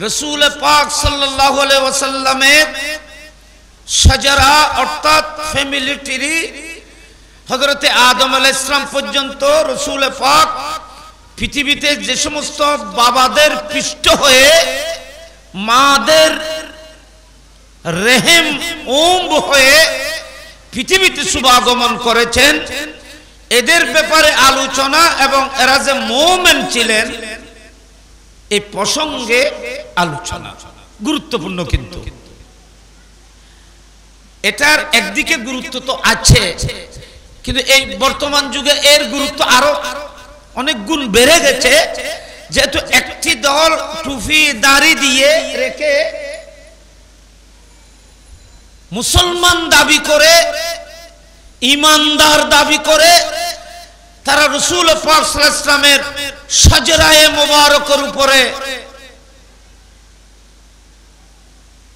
রসুল পাক সাল্লাল্লাহু আলাইহি ওয়াসাল্লামের শাজারা অর্থাৎ ফ্যামিলি ট্রি হযরতে আদম আলাইহিস সালাম পর্যন্ত রসুল পাক পৃথিবীতে যে সমস্ত বাবাদের পৃষ্ঠ হয়ে মাদের রেহেম ওম্ব হয়ে পৃথিবীতে শুভাগমন করেছেন, এদের ব্যাপারে আলোচনা এবং এরা যে মুমিন ছিলেন এই প্রসঙ্গে আলোচনা গুরুত্বপূর্ণ। কিন্তু এটার একদিকে গুরুত্ব তো আছে, কিন্তু এই বর্তমান যুগে এর গুরুত্ব আরো অনেক গুণ বেড়ে গেছে, যেহেতু একটি দল টুপি দাড়ি দিয়ে রেখে মুসলমান দাবি করে, ইমানদার দাবি করে, তারা রাসূল পাক সাল্লাল্লাহু আলাইহি ওয়াসাল্লামের শাজরায়ে মুবারকের উপরে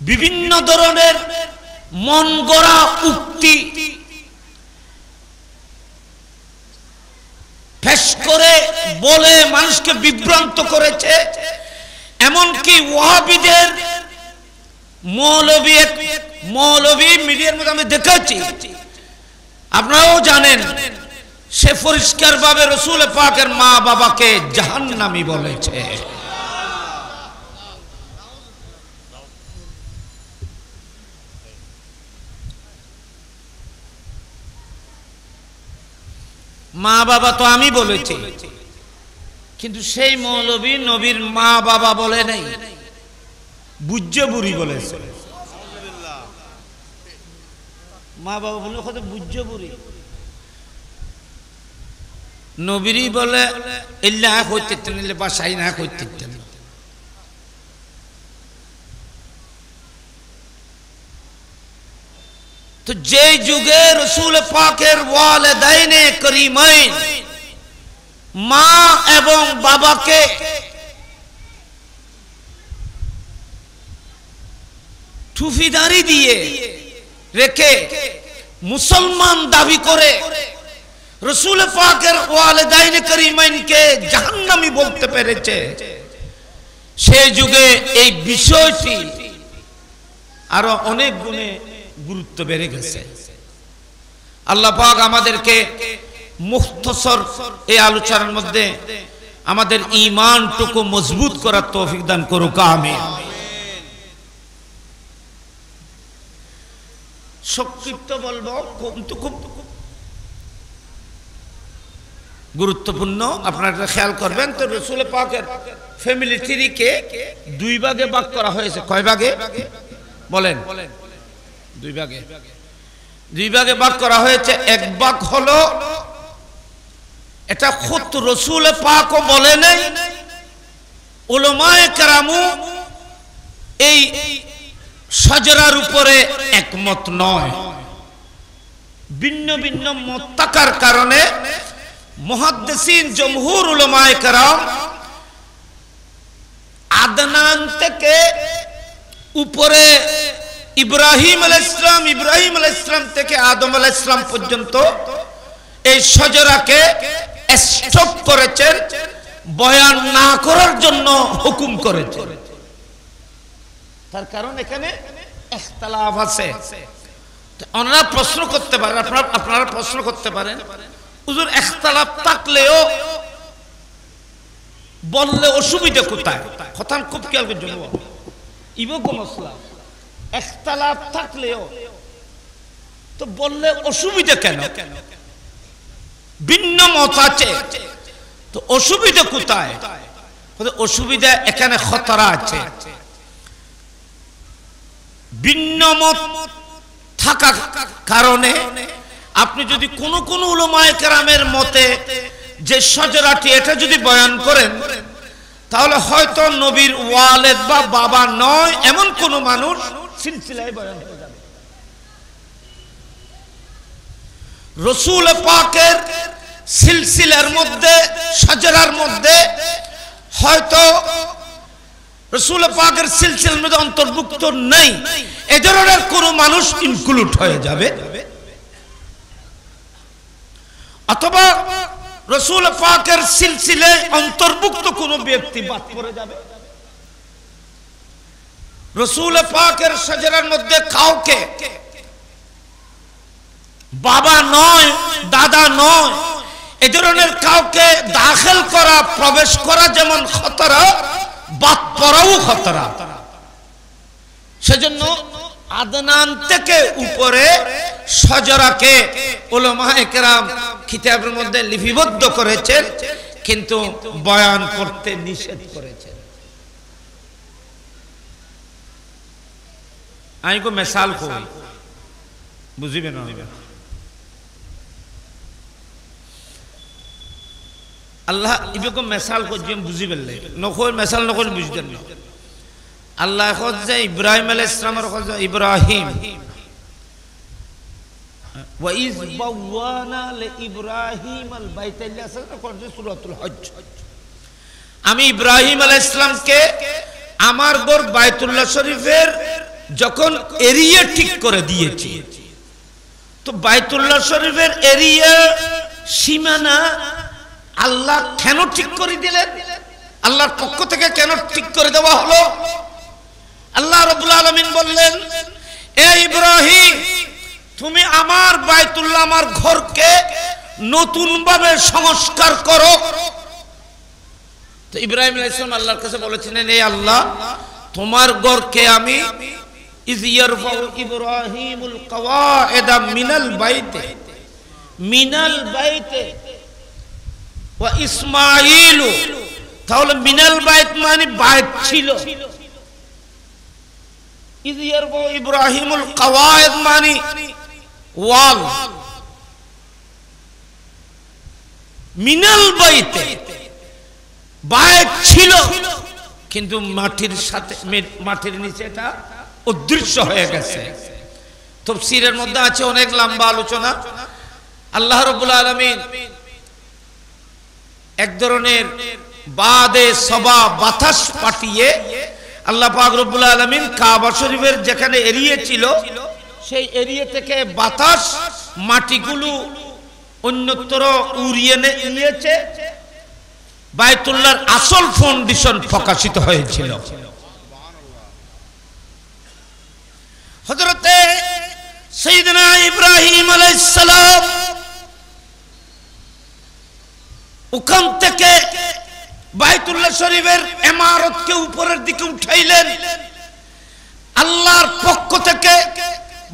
বিভিন্ন ধরনের মন গড়া উক্তি পেশ করে বলে মানুষকে বিভ্রান্ত করেছে। এমনকি ওয়াহাবিদের মৌলবী মিডিয়ার মধ্যে আমি দেখেছি, আপনারাও জানেন, সে পরিষ্কার ভাবে রাসূল পাকের মা বাবাকে জাহান্নামী বলেছে। মা বাবা তো আমি বলেছি, কিন্তু সেই মৌলবী নবীর মা বাবা বলে নাই, বুজ্জ বুড়ি বলেছে। মা বাবা বলে কত বুজ্জ বুড়ি, নবীরই বলে ইল্লা কইতেন ইল্লা বাসাই না কইতেন। তো যে যুগে রাসূল পাকের ওয়ালিদাইনে করিমাইন মা এবং বাবাকে টুপিদারি দিয়ে রেখে মুসলমান দাবি করে রাসূল পাকের ওয়ালিদাইনে করিমাইনকে জাহান্নামী বলতে পেরেছে, সেই যুগে এই বিষয়টি আরো অনেক গুণে গুরুত্ব বেড়ে গেছে। আল্লাহ পাক আমাদেরকে মুখতসর এই আলোচনার মধ্যে আমাদের ঈমানটুকু মজবুত করার তৌফিক দান করুক, আমিন। সংক্ষিপ্ত বলবো, কিন্তু খুব গুরুত্বপূর্ণ, আপনারা খেয়াল করবেন। তো রাসূল পাকের ফ্যামিলি ট্রিকে দুই ভাগে ভাগ করা হয়েছে। কয় ভাগে বলেন? দুই ভাগে ভাগ করা হয়েছে। এক ভাগ হলো, এটা খুদ রাসূল পাকও বলে নাই, উলামায়ে কেরামও এই শাজরার উপরে একমত নয়। ভিন্ন ভিন্ন মত থাকার কারণে মুহাদ্দিসিন জমহুর উলামায়ে কেরাম আদনান থেকে উপরে ইব্রাহিম আলাইহিস সালাম থেকে আদম আলাইহিস সালাম পর্যন্ত এই শাজরাকে স্টপ করেছেন, বয়ান না করার জন্য হুকুম করেছেন। তার কারণ এখানে ইখতিলাফ আছে। ওনারা প্রশ্ন করতে পারেন, আপনারা প্রশ্ন করতে পারেন, হুজুর ইখতিলাফ থাকলেও বললে অসুবিধা কোথায়? কথা খুব খেয়াল করে জন্য ইবো কোন মসলা ইখতিলাফ থাকলেও তো বললে অসুবিধা কেন? ভিন্ন মত আছে, তো অসুবিধা কোথায়? অসুবিধা এখানে খতরা আছে। ভিন্ন মত থাকার কারণে আপনি যদি কোন উলামায়ে কেরামের মতে যে শাজরাটি এটা যদি বয়ান করেন, তাহলে হয়তো নবীর ওয়ালিদ বা বাবা নয় এমন কোন মানুষ সিলসিলায় বয়ান হয়ে যাবে। রাসূল পাকের সিলসিলার মধ্যে, শাজরার মধ্যে হয়তো রাসূল পাকের সিলসিলার মধ্যে অন্তর্ভুক্ত নেই, এই ধরনের কোন মানুষ ইনক্লুড হয়ে যাবে, অথবা রাসূল পাকের সিলসিলায় অন্তর্ভুক্ত কোন ব্যক্তি বাদ পড়ে যাবে। রসুল পাকের শাজরার মধ্যে কাউকে বাবা নয়, দাদা নয়, এ ধরনের কাউকে দাখিল করা, প্রবেশ করা যেমন খতরা, বাদ পড়াও খতরা। সেজন্য আদনান থেকে উপরে শাজরাকে উলামায়ে কেরাম কিতাবের মধ্যে লিপিবদ্ধ করেছেন, কিন্তু বয়ান করতে নিষেধ করেছেন। আমি কো মিসাল কই বুঝিবে না, আল্লাহ ইবেকো মিসাল কই যে বুঝিবে নকই মিসাল নকই বুঝতেন না। আল্লাহ খোঁজ যে ইব্রাহিম আলাইহিস সালামের খোঁজ ইব্রাহিম ওয়া ইজ বাওয়ানা লিইব্রাহিম আল বাইতাল্লাহ খোঁজ সূরাতুল হজ। আমি ইব্রাহিম আলাইহিস সালামকে আমার ঘর বাইতুল্লাহ শরীফের যখন এরিয়া ঠিক করে দিয়েছি, তো বাইতুল্লাহ শরীফের এরিয়া সীমানা আল্লাহ কেন ঠিক করে দিলেন? আল্লাহর পক্ষ থেকে কেন ঠিক করে দেওয়া হলো? আল্লাহ রাব্বুল আলামিন বললেন, এ ইব্রাহিম, তুমি আমার বাইতুল্লাহ, আমার ঘরকে নতুন ভাবে সংস্কার করো। তো ইব্রাহিম আলাইহিস সালাম আল্লাহর কাছে বলেছিলেন, এই আল্লাহ, তোমার ঘরকে আমি ইয ইয়ারফাউ ইব্রাহিমুল কওয়াইদা মিনাল বাইতে ওয়া ইসমাঈল, তাহলে মিনাল বাইত মানে বাইত ছিল, ইয ইয়ারফাউ ইব্রাহিমুল কওয়াইদ মানে ওয়াল, মিনাল বাইতে বাইত ছিল, কিন্তু মাটির সাথে মাটির নিচে এটা অদৃশ্য হয়ে গেছে। তাফসীরের মধ্যে আছে অনেক লম্বা আলোচনা। আল্লাহ রাব্বুল আলামিন এক ধরনের বাদে সবা বাতাস পাঠিয়ে আল্লাহ পাক রব্বুল আলামিন কাবা শরীফের যেখানে এরিয়া ছিল সেই এরিয়া থেকে বাতাস মাটিগুলো অন্যত্র উড়িয়ে নিয়েছে, বাইতুল্লাহর আসল ফাউন্ডেশন প্রকাশিত হয়েছিল। হযরতে সাইয়েদনা ইব্রাহিম আলাইহিস সালাম ওখান থেকে বাইতুল্লাহ শরীফের ইমারতকে উপরের দিকে উঠাইলেন। আল্লাহর পক্ষ থেকে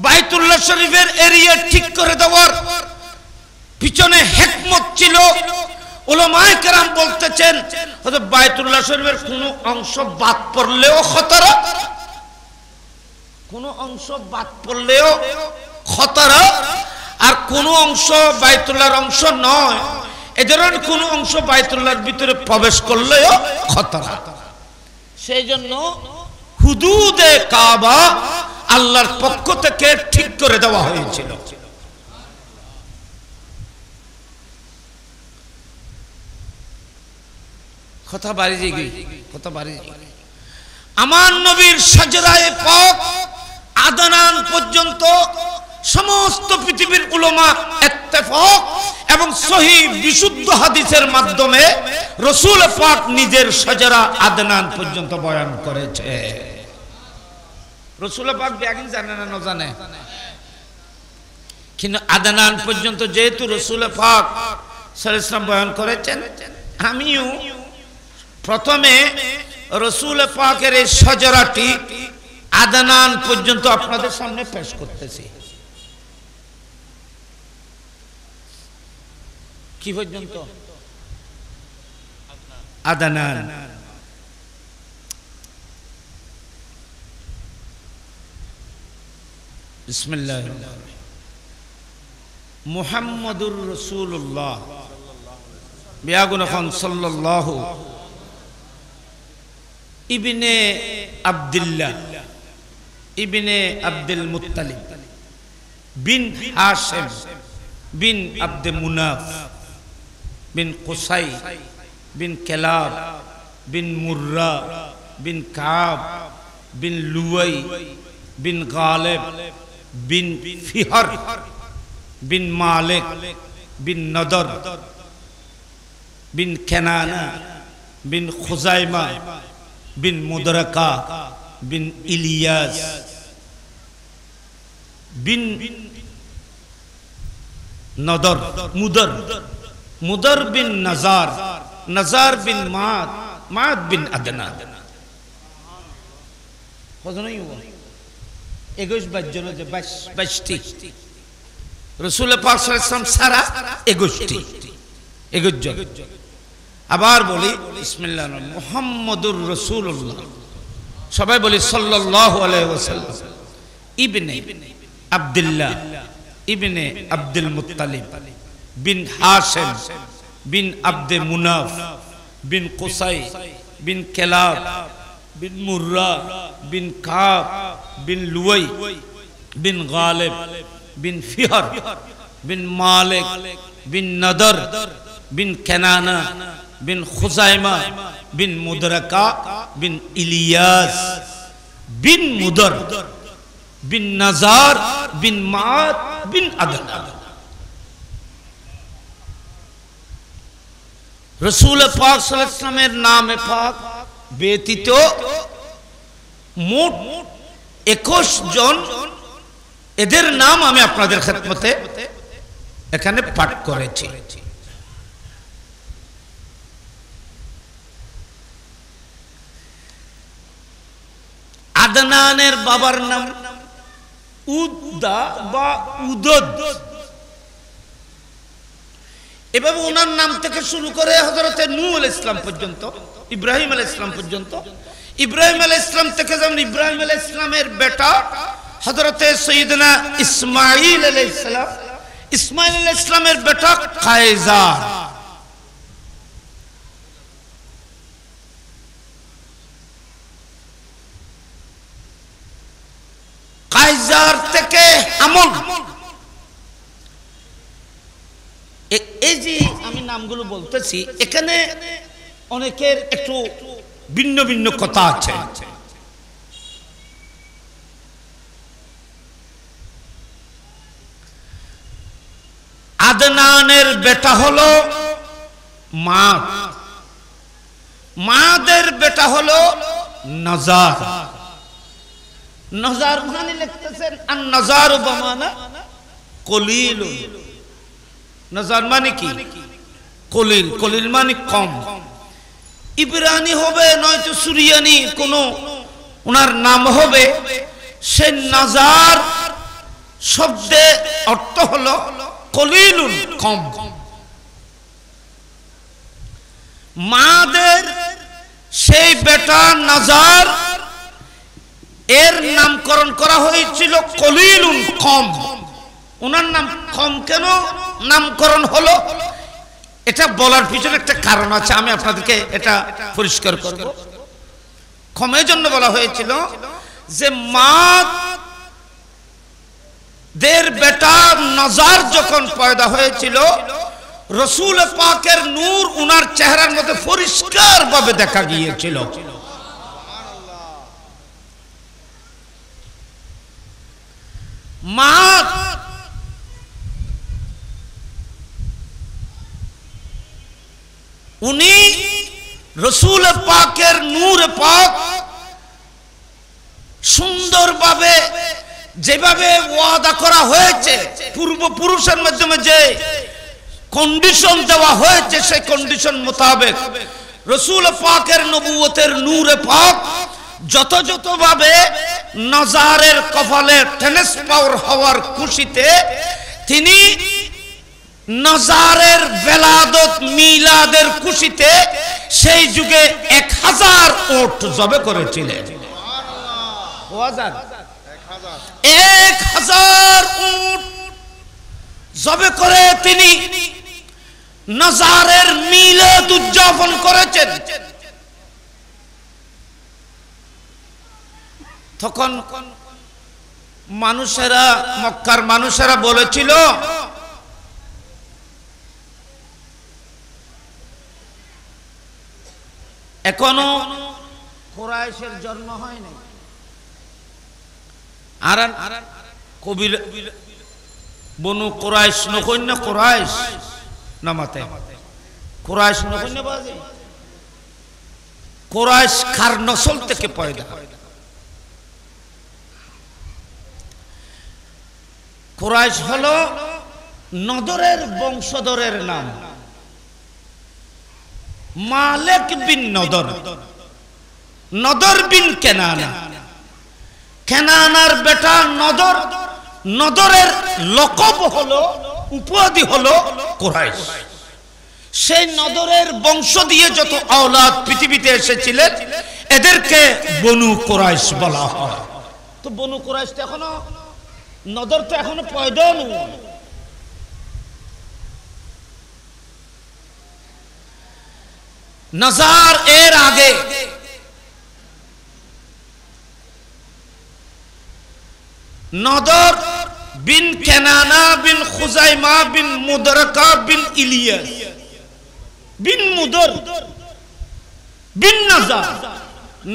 বাইতুল্লাহ শরীফের এরিয়া ঠিক করে দেওয়ার পিছনে হিকমত ছিল। উলামায়ে কেরাম বলতেছেন, হযরত বাইতুল্লাহ শরীফের কোনো অংশ বাদ পড়লেও খতরা, কোনো অংশ বাদ পড়লেও খতরা, আর কোনো অংশ বাইতুল্লাহর অংশ নয়, এ ধরনের কোনো অংশ বাইতুল্লাহর ভিতরে প্রবেশ করলেও খতরা। সেই জন্য হুদুদে কাবা আল্লাহর পক্ষ থেকে ঠিক করে দেওয়া হয়েছিল। কথা বাড়ি যাই, কথা বাড়ি যাই। আমার নবীর শাজরায়ে পাক আদনান পর্যন্ত সমস্ত পৃথিবীর উলামা ইত্তেফাক এবং সহিহ বিশুদ্ধ হাদিসের মাধ্যমে রাসূল পাক নিজের শাজরা আদনান পর্যন্ত বয়ান করেছে। রাসূল পাক ব্যাগিন জানে না না জানে, কিন্তু আদনান পর্যন্ত যেহেতু রাসূল পাক সাল্লাল্লাহু আলাইহি ওয়াসাল্লাম বয়ান করেছেন, আমিও প্রথমে রাসূল পাকের এই শাজরাটি আদনান পর্যন্ত আপনাদের সামনে পেশ করতেছি। কি পর্যন্ত? আদনান। বিসমিল্লাহির রহমানির রহিম। মুহাম্মাদুর রাসূলুল্লাহ বিয়াগুন খান সাল্লাল্লাহু ইবনে আব্দুল্লাহ ইবনে আব্দুল মুত্তালিব বিন হাশিম বিন আব্দে মুনাফ বিন কুসাই বিন কেলাব বিন মুর্রা বিন কাব বিন লুয়াই বিন গালিব বিন ফিহর বিন মালিক বিন নদর বিন কেনানা বিন খুজাইমা বিন মুদরকা বিন ইলিয়াস বিন নদর মুদর, মুদর বিন নাজার, নাজার বিন মাদ, মাদ বিন আদনা। কজনই হলো 21 জন, যে 22টি রাসূল পাক সাল্লাল্লাহু আলাইহি ওয়াসাল্লাম সারা 21 জন। আবার বলি বিসমিল্লাহ, মুহাম্মাদুর রাসূলুল্লাহ, সবাই বলি সাল্লাল্লাহু আলাইহি ওয়াসাল্লাম, ইবনে আব্দুল্লাহ ইবনে আব্দুল মুত্তালিব বিন হাশিম বিন আব্দে মুনাফ বিন কুসাই বিন কেলাব বিন মুর্রা বিন কাব বিন লুয়াই বিন গালিব বিন ফিহর বিন মালিক বিন নদর বিন কেনানা বিন খুজাইমা বিন মুদরাকা বিন ইলিয়াস বিন মুদর বিন নাজার বিন মাদ বিন আদনা। রাসূল পাক সাল্লাল্লাহু আলাইহি ওয়াসাল্লামের নামে পাক ব্যতীত মোট 21 জন, এদের নাম আমি আপনাদের খেদমতে এখানে পাঠ করেছি। আদনানের বাবার নাম উদ্দা বা উদদ। এভাবে ওনার নাম থেকে শুরু করে হযরতে নূহ আলাইহিস সালাম পর্যন্ত, ইব্রাহিম আলাইহিস সালাম পর্যন্ত, ইব্রাহিম আলাইহিস সালাম থেকে যেমন ইব্রাহিম আলাইহিস সালামের বেটা হযরতে সাইয়্যিদনা ইসমাঈল আলাইহিস সালাম, ইসমাঈল আলাইহিস সালামের বেটা কায়সার, কায়সার থেকে আমল। এই যে আমি নামগুলো বলতেছি, এখানে অনেকের একটু ভিন্ন ভিন্ন কথা আছে। আদনানের বেটা হলো মাদ, মাদের বেটা হলো নাজার। নাজার মানে লিখতেছেন আন নাজার বামানা কলিল। নাজার মানে কি? কলিল। কলিল মানে কম। ইবরানি হবে নয়তো সুরিয়ানি কোন ওনার নাম হবে। সে নাজার শব্দে অর্থ হলো কলিলুন, কম। মাদের সেই বেটা নাজার, এর নামকরণ করা হয়েছিল কলিলুন, কম। ওনার নাম কম কেন নামকরণ হলো, এটা বলার পিছনে একটা কারণ আছে, আমি আপনাদেরকে এটা পরিষ্কার করব। কমের জন্য বলা হয়েছিল যে মাদের বেটা নাজার যখন পয়দা হয়েছিল, রাসূল পাকের নূর উনার চেহারার মধ্যে পরিষ্কার ভাবে দেখা গিয়েছিল। মাদ উনি রাসূল পাকের নূর পাক সুন্দরভাবে যেভাবে ওয়াদা করা হয়েছে, পূর্বপুরুষের মাধ্যমে যে কন্ডিশন দেওয়া হয়েছে, সেই কন্ডিশন মোতাবেক রাসূল পাকের নবুয়তের নূরে পাক যথাযথভাবে নাজারের কপালে ট্রান্সফার হওয়ার খুশিতে তিনি নাজারের বেলাদত মিলাদের খুশিতে সেই যুগে 1000 উট জবে করেছিলেন। 1000 উট জবে করে তিনি নাজারের মিলাদ উদযাপন করেছেন। তখন মানুষেরা, মক্কার মানুষেরা বলেছিল, এখনো কুরাইশের জন্ম হয় নাই। আর কবির বনু কুরাইশ নকন্য, কুরাইশ নামাতে কুরাইশ নকন্য বাজে। কুরাইশ কার নসল থেকে পয়দা? কুরাইশ হলো নদরের বংশধরের নাম। মালিক বিন নদর, নদর বিন কেনানা, কেনানার বেটা নদর, নদরের লকব হলো, উপাধি হলো কুরাইশ। সেই নদরের বংশ দিয়ে যত আওলাদ পৃথিবীতে এসেছিলেন এদেরকে বনু কুরাইশ বলা হয়। তো বনু কুরাইশ তো এখনো, নদর তো এখনো পয়দা নয়। নজার এর আগে নদর বিন কেনানা বিন খুজাইমা বিন মুদরকা বিন ইলিয়াস বিন মুদর বিন নজার,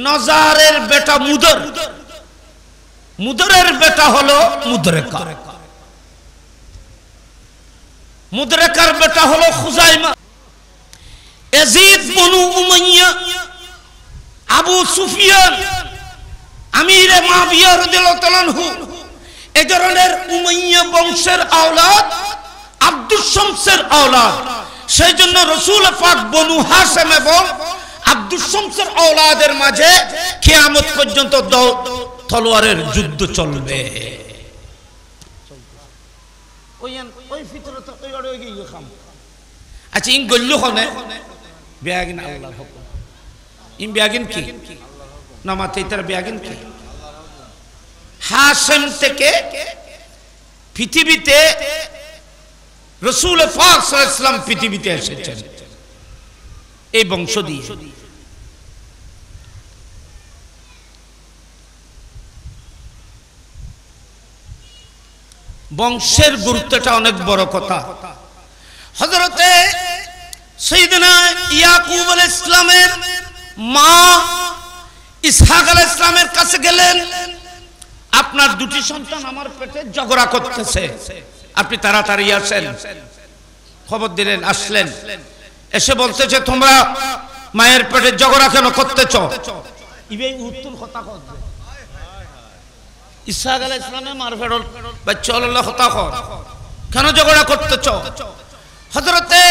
নজারের বেটা মুদর, মুদরের বেটা হলো মুদরেকা, মুদরেকার বেটা হলো খুজাইমা। ইয়াজিদ বনু উমাইয়া, আবু সুফিয়ান, আমিরে মুআবিয়া রাদিয়াল্লাহু তাআলা আনহু, এই ধরনের উমাইয়া বংশের আওলাদ, আব্দুস শামসের আওলাদ। সেই জন্য রাসূল পাক বনু হাশিম এবং আব্দুস শামসের আওলাদের মাঝে কিয়ামত পর্যন্ত তলোয়ারের যুদ্ধ চলবে। ওই ফিতরত ওই ওই গিয়ে খাম। আচ্ছা ইন গল্লু হনে বিয়াগিন আল্লাহর হুকুম, ইন বিয়াগিন কি নামাতে তার বিয়াগিন কি? হাশিম থেকে পৃথিবীতে রাসূল পাক সাল্লাল্লাহু আলাইহি ওয়াসাল্লাম পৃথিবীতে এসেছেন এই বংশ দিয়ে। বংশের গুরুত্বটা অনেক বড় কথা। হযরতে সাইয়েদনা ইয়াকুব আলাইহিস সালামের মা ইসহাক আলাইহিস সালামের কাছে গেলেন, আপনার দুটি সন্তান আমার পেটে ঝগড়া করতেছে, আপনি তাড়াতাড়ি আসেন। খবর দিলেন, আসলেন, এসে বলতেছে তোমরা মায়ের পেটে ঝগড়া কেন করতেছ? ইবেই উত্তর কথা কর ইসহাক আলাইহিস সালামের মার ফেরল বাচ্চা আল্লাহ কথা কর, কেন ঝগড়া করতেছ? হযরতে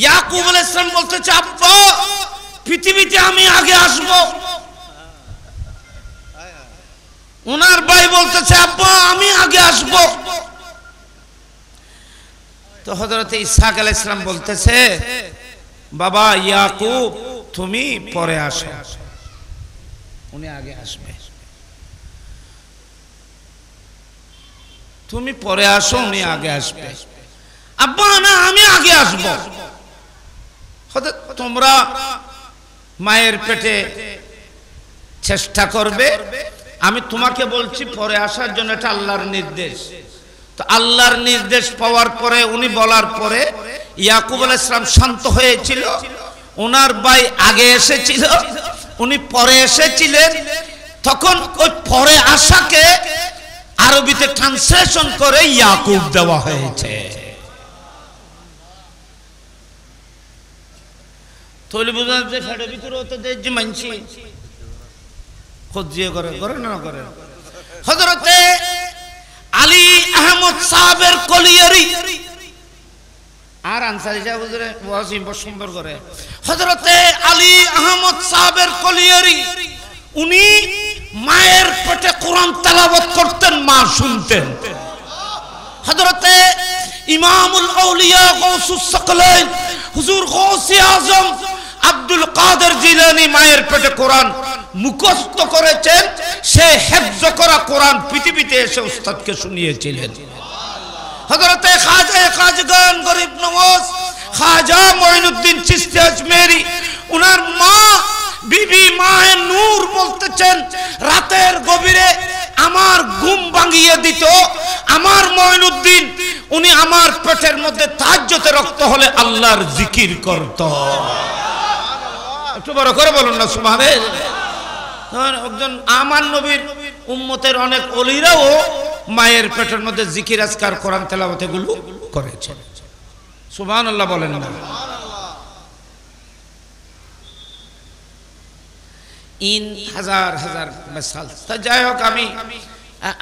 ইয়াকুব আলাইহিস সালাম বলতেছে আব্বা পৃথিবীতে আমি আগে আসব। ওনার ভাই বলতেছে আব্বা আমি আগে আসব। তো হযরতে ইসহাক আলাইহিস সালাম বলতেছে বাবা ইয়াকুব তুমি পরে আসো, উনি আগে আসবে। তুমি পরে আসো, উনি আগে আসবে। আব্বা না আমি আগে আসব। তোমরা মায়ের পেটে চেষ্টা করবে, আমি তোমাকে বলছি পরে আসার জন্য, এটা আল্লাহর নির্দেশ। তো আল্লাহর নির্দেশ পাওয়ার পরে, উনি বলার পরে ইয়াকুব আলাইহিস সালাম শান্ত হয়েছিল। ওনার ভাই আগে এসেছিল, উনি পরে এসেছিলেন। তখন ওই পরে আসাকে আরবিতে ট্রান্সলেশন করে ইয়াকুব দেওয়া হয়েছে। তৈলি বুঝান যে ফেডের ভিতরে হতে যে মানছি খোঁজিয়ে করে করে না করে। হযরতে আলী আহমদ সাহেবের কলিয়ারি আর আনসারী সাহেব হুজুরে ওয়াজিম সুন্দর করে। হযরতে আলী আহমদ সাহেবের কলিয়ারি উনি মায়ের পেটে কোরআন তেলাওয়াত করতেন, মা শুনতেন। হযরতে ইমামুল আউলিয়া গাউসুস সাকলাইন হুজুর গাউসে আজম আব্দুল কাদের জিলানী মায়ের পেটে কোরআন মুখস্থ করেছেন। সে হিফজ করা কোরআন পৃথিবীতে এসে উস্তাদকে শুনিয়েছিলেন। হযরতে খাজা খাজগান গরিব নওয়াজ খাজা মঈনুদ্দিন চিশতি আজমেরি, উনার মা বিবি মায়ে নূর বলতেছেন রাতের গভীরে আমার ঘুম ভাঙিয়ে দিত আমার মঈনুদ্দিন। উনি আমার পেটের মধ্যে তাহাজ্জুদে রক্ত হলে আল্লাহর জিকির করত। একটু বড় করে বলুন না সুবহানাল্লাহ। একজন আমার নবীর উম্মতের অনেক ওলিরাও মায়ের পেটের মধ্যে জিকির আজকার কোরআন তেলাওয়াত এগুলো করেছে। সুবহানাল্লাহ বলেন না। ইন হাজার হাজার মিসাল। তা যাই হোক, আমি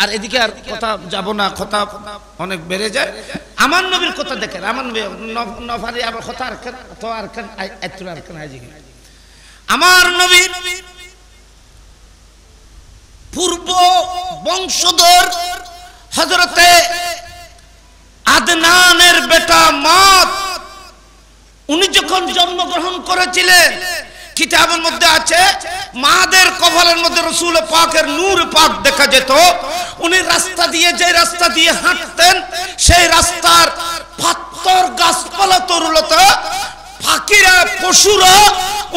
আর এদিকে আর কথা যাব না, কথা অনেক বেড়ে যায়। আমার নবীর কথা দেখেন, আমার নবী নফারি আবার কথা আর তো আর কেন আইতুল আর কেন আইজি আমার নবী পূর্ব বংশধর হযরতে আদনানের বেটা মাত, উনি যখন জন্মগ্রহণ করেছিলেন কিতাবের মধ্যে আছে মাদের কপালের মধ্যে রাসূল পাকের নূর পাক দেখা যেত। উনি রাস্তা দিয়ে, যে রাস্তা দিয়ে হাঁটতেন সেই রাস্তার পাথর গাছপালা তরুলতা পাখিরা পশুরা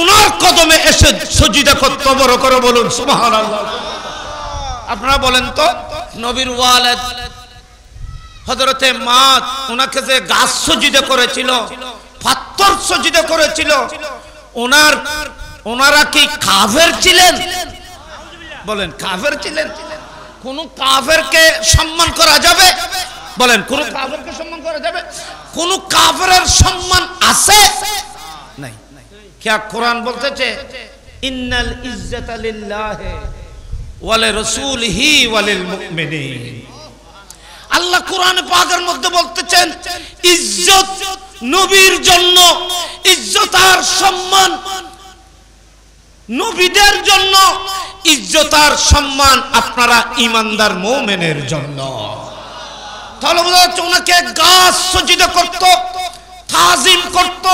ওনার কদমে এসে সজদা করত। বড় করে বলুন সুবহানাল্লাহ। আপনারা বলেন তো নবীর ওয়ালিদ হযরতে মাত ওনাকে যে গাছ সজদা করেছিল, পাথর সজদা করেছিল, ওনারা কি কাফের ছিলেন? বলেন কাফের ছিলেন? কোন কাফেরকে সম্মান করা যাবে? বলেন কোন কাফেরকে সম্মান করা যাবে? কোন কাফেরের সম্মান আছে? নাই। কি কোরআন বলতেছে ইন্নাল ইজ্জাতা লিল্লাহি ওয়া লিরাসূলিহি ওয়া লিল মুমিনিন। আল্লাহ কোরআন পাকের মধ্যে বলতেছেন ইজ্জত নবীর জন্য, ইজ্জত আর সম্মান নবীদের জন্য, ইজ্জত আর সম্মান আপনারা ঈমানদার মুমিনের জন্য। তাহলে বোঝা যাচ্ছে ওনাকে গাছ সজদা করত, তাজিম করত,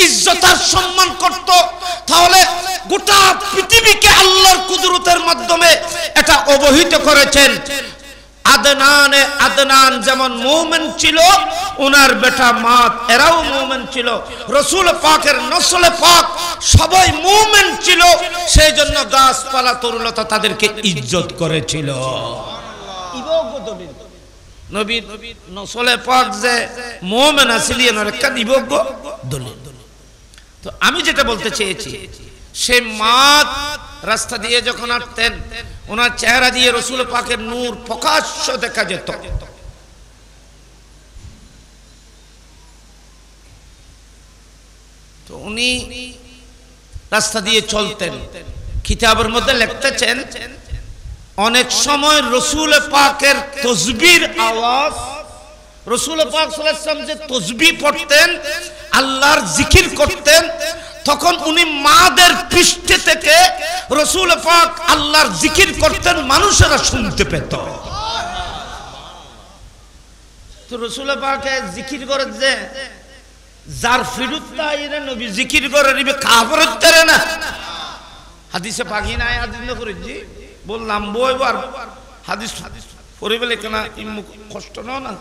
ইজ্জত আর সম্মান করত। তাহলে গোটা পৃথিবীকে আল্লাহর কুদরতের মাধ্যমে এটা অবহিত করেছেন। আদনান যেমন মুমিন ছিল, ওনার বেটা মাত এরাও মুমিন ছিল, রাসূল পাকের নসলে পাক সবাই মুমিন ছিল, সেই জন্য গাছপালা তরুলতা তাদেরকে ইজ্জত করেছিল। নবীর নসলে পাক যে মুমিন ছিলেন এর ইবজ্ঞ দলিল। তো আমি যেটা বলতে চেয়েছি, সে মাত রাস্তা দিয়ে যখন হাঁটতেন ওনার চেহারা দিয়ে রাসূল পাকের নূর প্রকাশ্য দেখা যেত। তো উনি রাস্তা দিয়ে চলতেন। কিতাবের মধ্যে লিখতেছেন অনেক সময় রাসূল পাকের তাসবিহর আওয়াজ, রাসূল পাক সাল্লাল্লাহু আলাইহি ওয়াসাল্লাম যে তাসবিহ পড়তেন, আল্লাহর জিকির করতেন, তখন উনি মাদের পৃষ্ঠে থেকে রাসূল পাক আল্লাহর জিকির করতেন, মানুষেরা শুনতে পেত। তো রাসূল পাকে জিকির করে যে যার ফিরুত্তা আইরে নবী জিকির করে নিবে কাফের হতে না। হাদিসে পাকি নাই, হাদিস না করেছি বললাম বইবার হাদিস পড়িবেলে কেনা কষ্ট নাও না,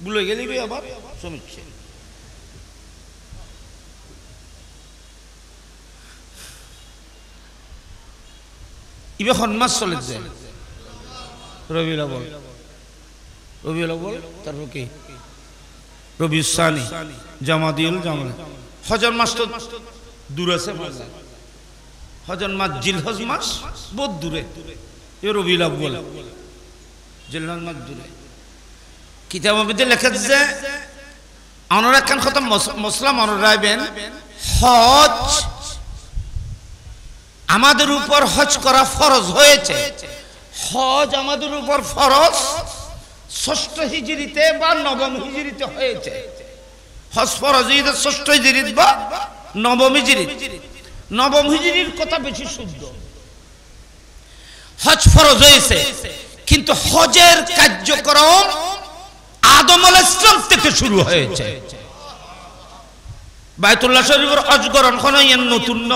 ভুলে গেলি আবার সমীক্ষা। ইবে হন্মাস চলে যায় রবিউল আউয়াল, রবিউল আউয়াল, তারপর কি রবিউস সানি, জামাদিউল জামাল। হজর মাস তো দূর আছে, হজর মাস জিলহজ মাস বহুত দূরে, এ রবিউল আউয়াল জিলহজ মাস দূরে। কিতাবের মধ্যে লেখা যে আমরা একখান কথা মশলা মনে রাখবেন, হজ আমাদের উপর হজ করা ফরজ হয়েছে। হজ আমাদের উপর ফরজ ষষ্ঠ হিজরিতে বা নবম হিজরিতে হয়েছে। হজ ফরজ ষষ্ঠ হিজরিত বা নবম হিজরিত। নবম হিজরির কথা বেশি শুদ্ধ। হজ ফরজ হয়েছে, কিন্তু হজের কার্যক্রম আদম আলাইহিস সালাম থেকে শুরু হয়েছে। বাইতুল্লাহ শরীফের হজ গ্রহণ কোন নতুন ন।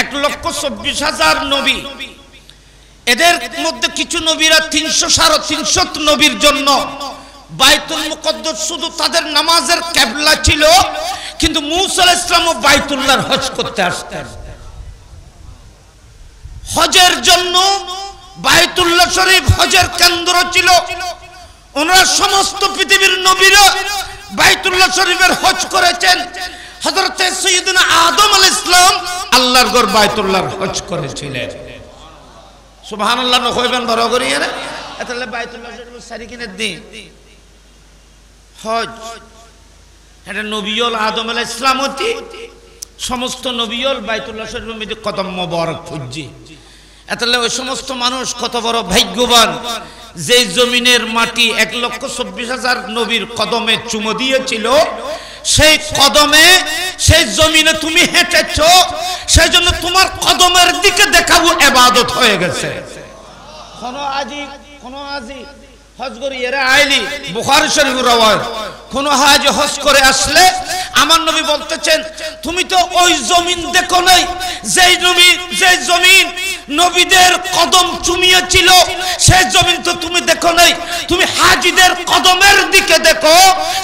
1,24,000 নবী, এদের মধ্যে কিছু নবীরা 300-350 নবীর জন্য বাইতুল মুকদ্দাস শুধু তাদের নামাজের কিবলা ছিল, কিন্তু মূসা আলাইহিস সালামও বাইতুল্লাহর হজ করতে আসতেন। হজের জন্য বাইতুল্লাহ শরীফ হজের কেন্দ্র ছিল। ওনারা সমস্ত পৃথিবীর নবীরা বাইতুল্লাহ শরীফের হজ করেছেন। হযরত সাইয়্যিদুনা আদম আলাইহিস সালাম আল্লাহর ঘর বাইতুল্লাহর হজ করেছিলেন। সুবহানাল্লাহ কইবেন বড় করিয়ে না, তাহলে বাইতুল্লাহ শরীফ সারি কিনে দিন হজ, এটা নবীল আদম আলাইহিস সালাম হতি সমস্ত নবীল বাইতুল্লাহ শরীফের মধ্যে কদম মোবারক ফুজি। তাহলে ওই সমস্ত মানুষ কত বড় ভাগ্যবান যে জমিনের মাটি 1,24,000 নবীর কদমে চুমো দিয়েছিল, সেই কদমে সেই জমিনে তুমি হেঁটেছো, সেই জন্য তোমার কদমের দিকে দেখাবো ইবাদত হয়ে গেছে। কোন আজি হজ করে এরা আইলি বুখারী শরীফের রাওয়ায়াত, কোন হাজি হজ করে আসলে আমার নবী বলতেছেন তুমি তো ওই জমিন দেখো নাই যে জমিন নবীদের কদম চুমিয়েছিল, সেই জমিন তো তুমি দেখো নাই, তুমি হাজিদের কদমের দিকে দেখো,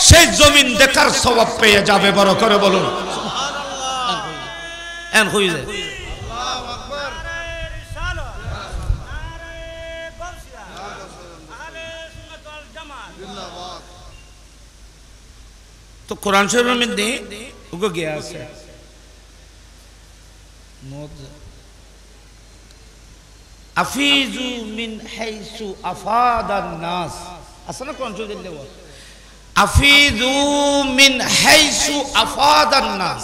সেই জমিন দেখার সওয়াব পেয়ে যাবে। বড় করে বলুন সুবহানাল্লাহ। এন হই যায় তো কোরআন শরীফের মধ্যে ওগো গিয়া আছে আফিজু মিন হাইসু আফাদান নাস, আসলে কোরআন শরীফে দেওয়া আফিজু মিন হাইসু আফাদান নাস,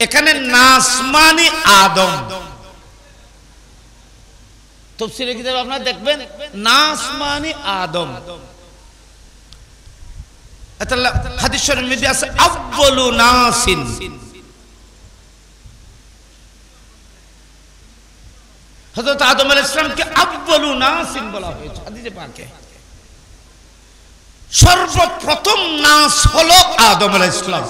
এখানে নাস মানে আদম। তাফসীরে কিতাব আপনারা দেখবেন নাস মানে আদম। হাদিস শরীফের মধ্যে আছে আউয়ালু নাসিন, হযরত আদম আলাইহিস সালামকে আউয়ালু নাসিন বলা হয়েছে হাদিসে পাকে। সর্বপ্রথম নাস হলো আদম আলাইহিস সালাম।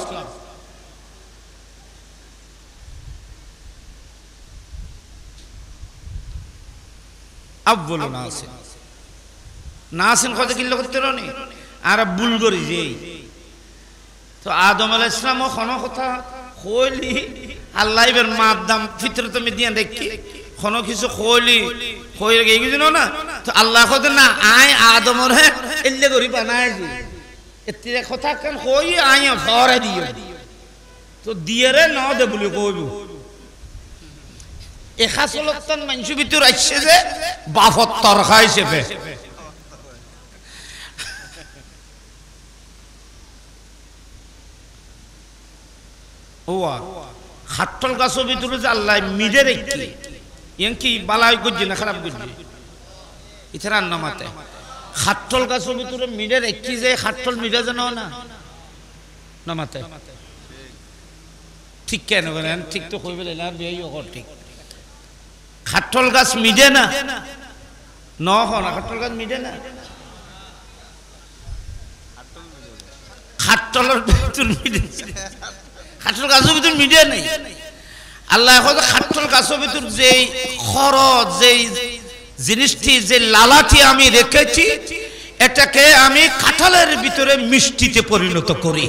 আউয়ালু নাসিন, নাসিন কথা কি করতে রনি আর বুলগরি যে তো আদম আলাইহিস সালাম কোন কথা কইলি আল্লাহ এর মাদাম ফিতরত মে দিয়া দেখি কোন কিছু কইলি কই গই গিনো না, তো আল্লাহ কত না আই আদম রে এল্লে করি বানাইছি, এতে কথা কেন কই আই ফরে দিও, তো দিয়ে রে ন দে বলি কইব এখাসলতন মানুষ ভিতর আইছে যে বাফত তর খাইছে বে। ওয়া খাট্টল গাছের ভিতরে যে আল্লাহ মিডে রেখে ইয়াং কি বালাই করছে না খারাপ করছে ইথার নামাতে খাট্টল গাছের ভিতরে মিডে রেখে যে খাট্টল মিডে যেন না নামাতে ঠিক কেন বলেন? ঠিক তো কইবে না আর বেই ওর ঠিক খাট্টল গাছ মিডে না ন না, খাট্টল গাছ মিডে না, খাট্টলের ভিতর মিডে, খাট্টল গাছের ভিতর মিডিয়া নেই। আল্লাহ খাট্টল গাছের ভিতর যে খরচ যে জিনিসটি যে লালাটি আমি রেখেছি এটাকে আমি কাঁঠালের ভিতরে মিষ্টিতে পরিণত করি।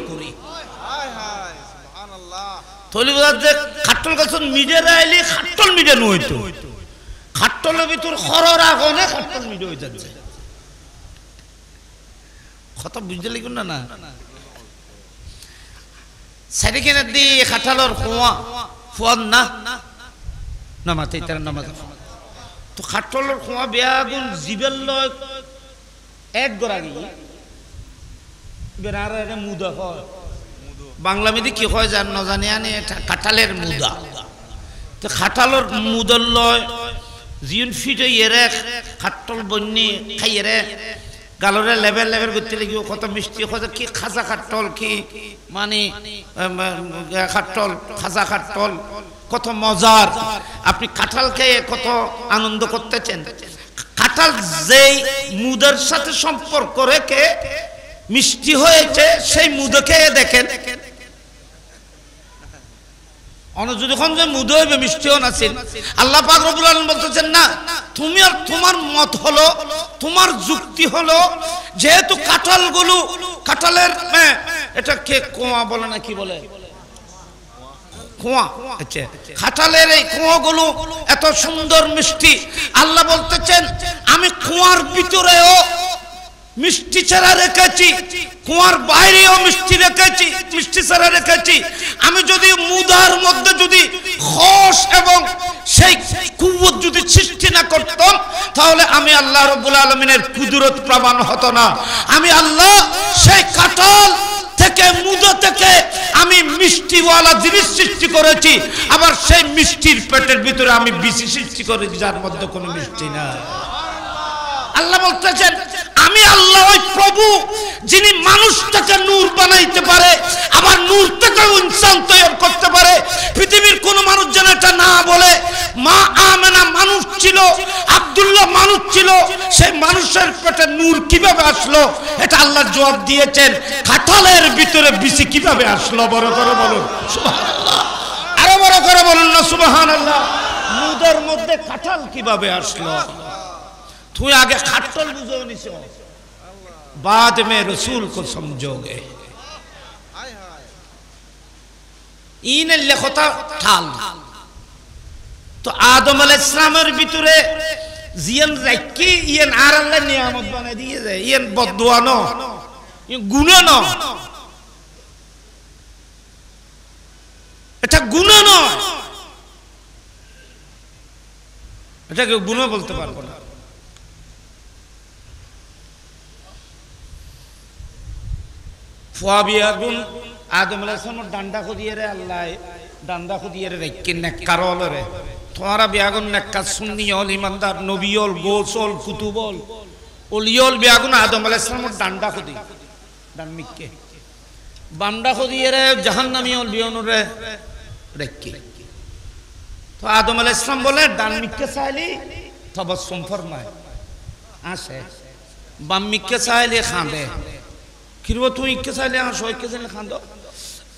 খাট্টল গাছের মিডিয়া আইলে খাট্টল মিডিয়া নইতো, খাট্টলের ভিতর খরর আগুনে খাট্টল মিডিয়া হয়ে যাচ্ছে। কথা বুঝতে লিখুন না না সাইডে দি খাটালর খোয়া ফোয়ান না নামাতে তার নামাজ তো খাটলর খোয়া বেয়াগুন জিবেল লয় এক গরাগি বেনারে রে মুদা হয় বাংলা মেদি কি হয় জান না জানি আনি কাঁঠালের মুদা, তো খাটালর মুদল লয় জিউন ফিটে এরে খাটল বন্নি খাই রে গালরে লেভেল লেভেল করতে লাগি কত মিষ্টি কত কি খাজা খাটল কি মানে খাটল খাজা খাটল কত মজার। আপনি কাঁঠাল খেয়ে কত আনন্দ করতেছেন। কাঁঠাল যেই মুদের সাথে সম্পর্ক রেখে মিষ্টি হয়েছে সেই মুদ খেয়ে দেখেন, যখন যে মুদ হইবে মিষ্টিও নাছিল। আল্লাহ পাক রব্বুল আলামিন বলতেছেন না তুমি আর তোমার মত হলো তোমার যুক্তি হলো যেহেতু কাঁঠালগুলো কাঁঠালের এটা কে কোয়া বলে না কি বলে কোয়া, আচ্ছা কাঁঠালের এই কোয়াগুলো এত সুন্দর মিষ্টি। আল্লাহ বলতেছেন আমি কোয়ার ভিতরেও মিষ্টি ছাড়া রেখেছি, কুয়ার বাইরেও মিষ্টি রেখেছি, মিষ্টি ছাড়া রেখেছি। আমি যদি মুদার মধ্যে যদি খোশ এবং সেই কুওয়াত যদি সৃষ্টি না করতাম তাহলে আমি আল্লাহ রাব্বুল আলামিনের কুদরত প্রমাণ হতো না। আমি আল্লাহ সেই কাঁঠাল থেকে মুদা থেকে আমি মিষ্টিওয়ালা জিনিস সৃষ্টি করেছি, আবার সেই মিষ্টির পেটের ভিতরে আমি বিচি সৃষ্টি করেছি যার মধ্যে কোনো মিষ্টি না। আল্লাহ বলতেছেন আমি আল্লাহ ওই প্রভু যিনি মানুষ থেকে নূর বানাইতে পারে, আবার নূর থেকে ইনসান তৈরি করতে পারে। পৃথিবীর কোন মানুষ যেন এটা না বলে মা আমেনা মানুষ ছিল, আব্দুল্লাহ মানুষ ছিল, সেই মানুষের পেটে নূর কিভাবে আসলো এটা আল্লাহ জবাব দিয়েছেন। কাঁঠালের ভিতরে বিচি কিভাবে আসলো? বড় করে বলুন সুবহানাল্লাহ, আরো বড় করে বলুন না সুবহানাল্লাহ। মুদের মধ্যে কাঁঠাল কিভাবে আসলো? তুই আগে খাটল বুঝে নিছ, बाद में रसूल को समझोगे। इन लेखता ठाल तो आदम अलैहिस्सलामेर ভিতরে জিয়ান রাখি ইয়ান আর আল্লাহ নিয়ামত বানাই দিয়ে যায়, ইয়ান বদদুয়া ন, ইয়ান গুনাহ ন, এটা গুনাহ নয়, এটাকে গুনাহ বলতে পারবো না। ফুয়াবিয়াগুন আদম আলাইহিসসালামের ডান্ডা খুদিয়ে রে আল্লাহ ডান্ডা খুদিয়ে রে রেখে নেককারল রে তোরা বিয়াগুন নেককার সুন্নি হল ইমানদার নবীল গোসল কুতুবল ওলিয়ল বিয়াগুন আদম আলাইহিসসালামের ডান্ডা খুদি ডানমিককে বান্ডা খুদিয়ে রে জাহান্নামী হল বিয়ন রে রেখে। তো আদম আলাইহিসসালাম বলে ডানমিককে চাইলি তবাসসুম ফরমায় আসে, বামমিককে চাইলে খাঁদে, কিরো তুই ইকে চাইলে আর সইকে চাইলে খাঁদো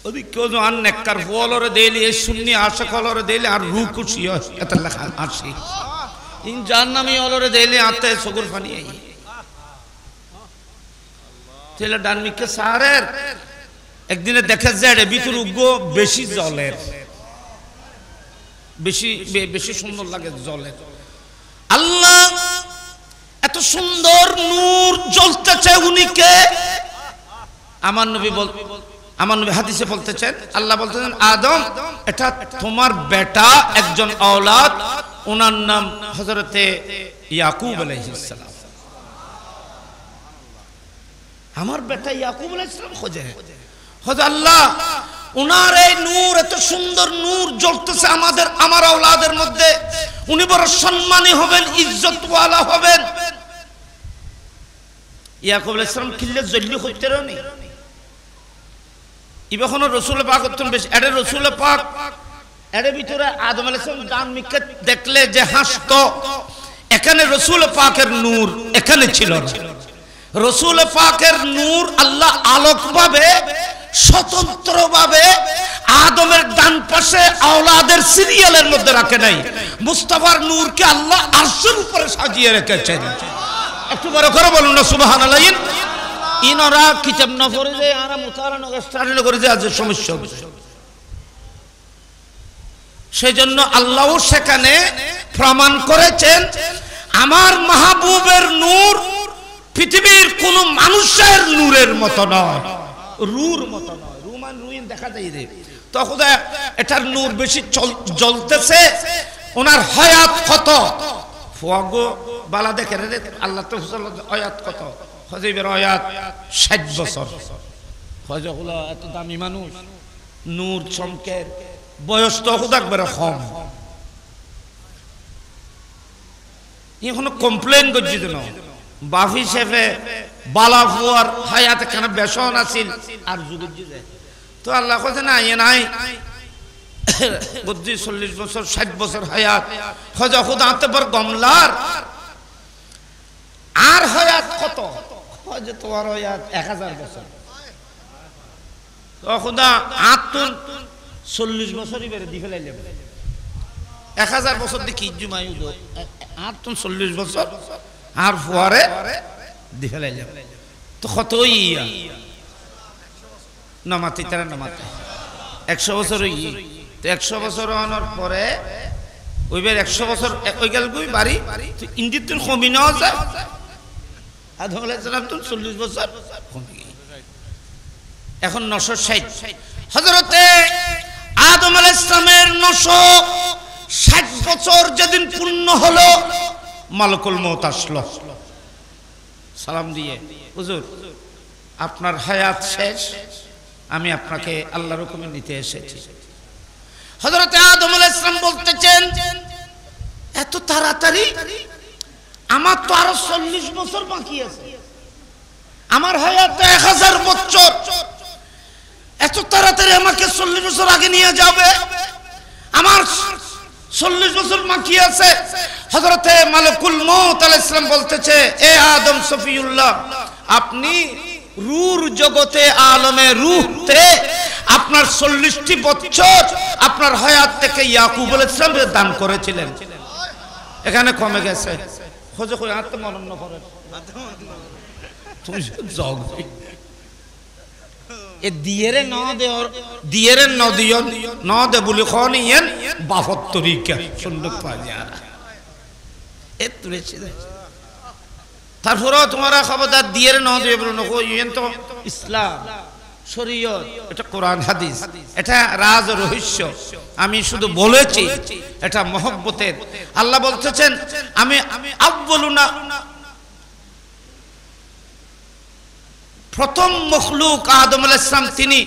ওদি কেউ আন নেককার ফলরে দেলি এই সুন্নি আশিক হলরে দেলি আর রু খুশি হয় এতলা আসি ইন জাহান্নামী হলরে দেলি আতে সগুর পানি আই তেলে ডানমিককে সারের একদিনে দেখে যায় ভিতর উগ্গো বেশি জলের, বেশি বেশি সুন্দর লাগে জলের। আল্লাহ এত সুন্দর নূর জ্বলতেছে উনিকে আমার নবী হাদিসে বলতেছেন, আল্লাহ বলতেছেন আদম এটা তোমার বেটা একজন আওলাদ, ওনার নাম হযরতে ইয়াকুব আলাইহিস সালাম। আমার বেটা ইয়াকুব আলাইহিস সালাম খোঁজে হযরত আল্লাহ ওনার এই নূর এত সুন্দর নূর জ্বলতেছে আমার আওলাদের মধ্যে, উনি বড় সম্মানী হবেন, ইজ্জতওয়ালা হবেন। ইয়াকুব আলাইহিস সালাম কিল্লে জল্লি হইতে রনি ইবাখনো রাসূল পাক অত্যন্ত বেশি এর রাসূল পাক এর ভিতরে আদম আলাইহিস সালাম ডান মিকে দেখলে যে হাসতো, এখানে রাসূল পাকের নূর এখানে ছিল না। রাসূল পাকের নূর আল্লাহ আলোকভাবে স্বতন্ত্রভাবে আদমের ডান পাশে আওলাদের সিরিয়ালের মধ্যে রাখে নাই, মুস্তাফার নূরকে আল্লাহ আরশের উপরে সাজিয়ে রেখেছেন। একটু বড় করে বলুন না সুবহানাল্লাহ। ইনরা কিতাব না পড়ে যে আর মুতারা নগর স্টাডি করে যে আজ সমস্যা হবে, সেজন্য আল্লাহ সেখানে প্রমাণ করেছেন আমার মাহবুবের নূর পৃথিবীর কোন মানুষের নূরের মতো নয়, রুর মতো নয়। রুমান রুইন দেখা যায় রে তখন এটার নূর বেশি জ্বলতেছে। ওনার হায়াত কত ফুয়াগো বালা দেখে রে আল্লাহ তো হায়াত কত, হযরতের হায়াত 60 বছর। হযরতগুলা এত দামি মানুষ, নূর চমকের, বয়স তো একবারে কম। এখনো কমপ্লেন করছি যেন বাফি শেফে বালা ফুয়ার হায়াত এখানে বেসন আছিল আর যুগে যুগে তো আল্লাহ কথা না ইয়ে নাই 40 বছর 60 বছর হায়াত খোঁজা খুদা আতে পর গমলার আর হায়াত কত যে তোমার হায়াত 1000 বছর তো খুদা আতুন 40 বছরই বেরে দি ফেলাইলে 1000 বছর দি কি জুমায়ু দো আতুন 40 বছর আর ফুয়ারে দি ফেলাইলে তো কতই নামাতে তারা নামাতে 100 বছর হই তো 100 বছর হওয়ার পরে ওইবার 100 বছর ওই গেল কই বাড়ি তো ইন্দিতুন কমি না যায় আদম আলাইহিস সালাম তো 40 বছর কমি এখন 960 হযরতে আদম আলাইহিস সালামের 960 বছর যেদিন পূর্ণ হলো মালাকুল মউত আসলো সালাম দিয়ে হুজুর আপনার হায়াত শেষ আমি আপনাকে আল্লাহর হুকুমে নিতে এসেছি। হযরত আদম আলাইহিস সালাম বলতেছেন এত তাড়াতাড়ি? আমার তো আরো 40 বছর বাকি আছে, আমার হায়াত 1000 বছর, এত তাড়াতাড়ি আমাকে 40 বছর আগে নিয়ে যাবে? আমার 40 বছর বাকি আছে। হযরতে মালাকুল মউত আলাইহিস সালাম বলতেছে, এ আদম সফিউল্লাহ, আপনি রূহর জগতে আলমে রূহতে আপনার 40টি বছর আপনার হায়াত থেকে ইয়াকুব আলাইহিস সালাম দান করেছিলেন, এখানে কমে গেছে। খোঁজে কই আর তো মনন করে তুমি জগ এ দিয়েরে ন দে আর দিয়েরে ন দিও ন দে বলি খনিয়েন বাফত তরিকা সুন্দর পাজিয়ারা এ তুলেছে। তারপরেও তোমরা খবরদার দিয়েরে ন দিও বলো না, ইয়েন তো ইসলাম শরীয়ত, এটা কোরআন হাদিস, এটা রাজ রহস্য। আমি শুধু বলেছি এটা মহব্বতের। আল্লাহ বলতেছেন আমি আউয়ালুনা, প্রথম মখলুক আদম আলাইহিস সালাম, তিনি